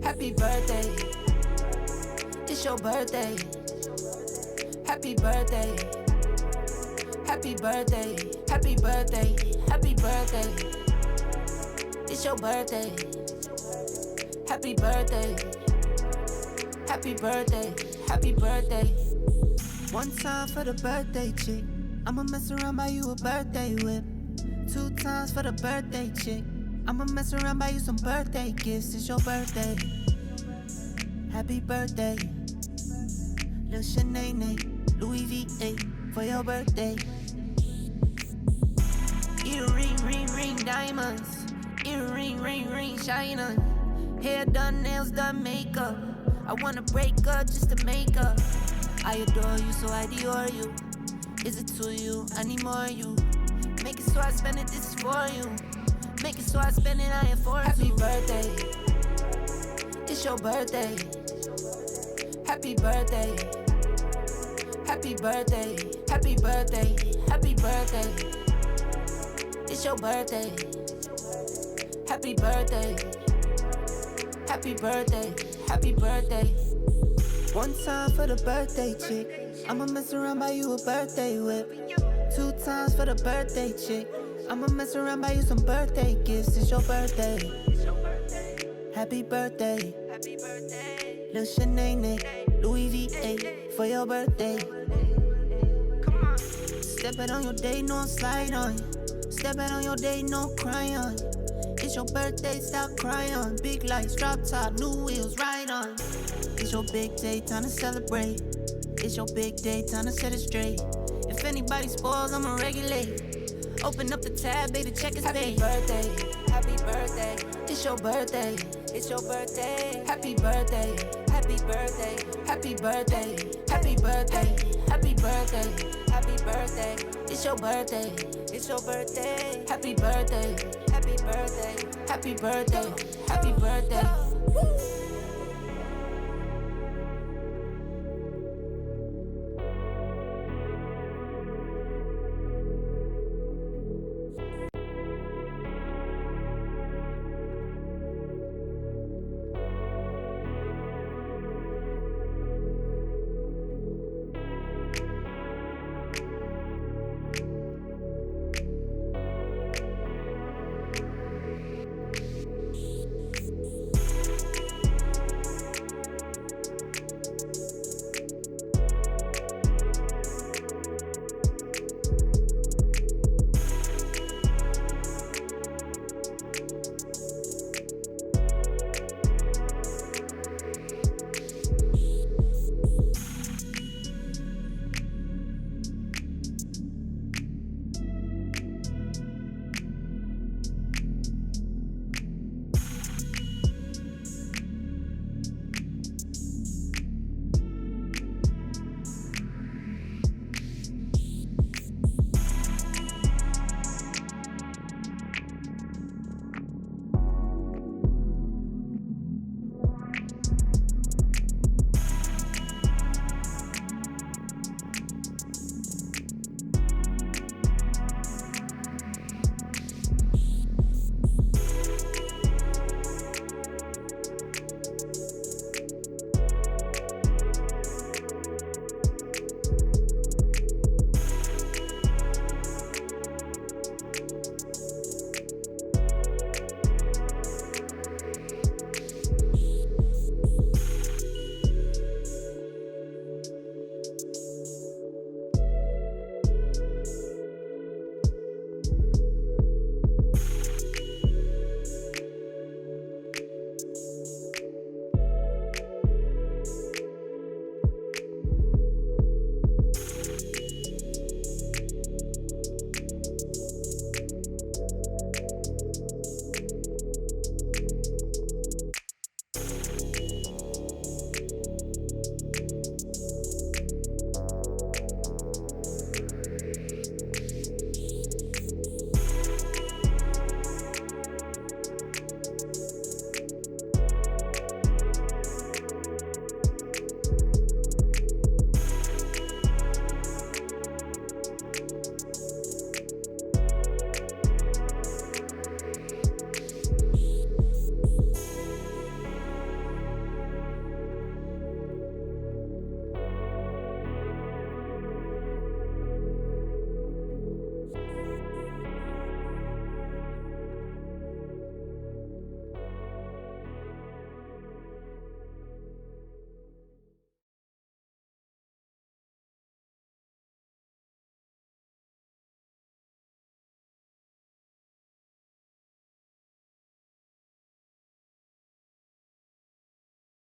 Happy birthday. It's your birthday. Happy birthday. Happy birthday. Happy birthday. Happy birthday. It's your birthday. Happy birthday. Happy birthday. Happy birthday. One time for the birthday chick. I'ma mess around, buy you a birthday whip. 2 times for the birthday chick. I'ma mess around, buy you some birthday gifts. It's your birthday. Happy birthday. Lil' Shanae, Louis V8 for your birthday. Earring, ring, ring, diamonds. Earring, ring, ring, shining. Hair done, nails done, makeup. I wanna break up just to make up. I adore you, so I Dior you. Is it to you? I need more of you. Make it so I spend it, this is for you. Make it so I spend it, I am for you. Happy birthday. It's your birthday. Happy birthday. Happy birthday. Happy birthday. Happy birthday. It's your birthday. Happy birthday. Happy birthday. Happy birthday. One time for the birthday chick. I'ma mess around, buy you a birthday whip. 2 times for the birthday chick. I'ma mess around, buy you some birthday gifts. It's your birthday. Happy birthday. Lil' Shanae, Louis V8 for your birthday. Step it on your day, no slide on. Step it on your day, no cry on. It's your birthday, stop crying. Big lights, drop top, new wheels, ride on. It's your big day, time to celebrate. It's your big day, time to set it straight. If anybody spoils, I'ma regulate. Open up the tab, baby, check his pay. Happy birthday, happy birthday. It's your birthday, it's your birthday. Happy birthday, happy birthday, happy birthday, happy birthday, happy birthday, happy birthday. It's your birthday, it's your birthday. Happy birthday, happy birthday, happy birthday, happy birthday.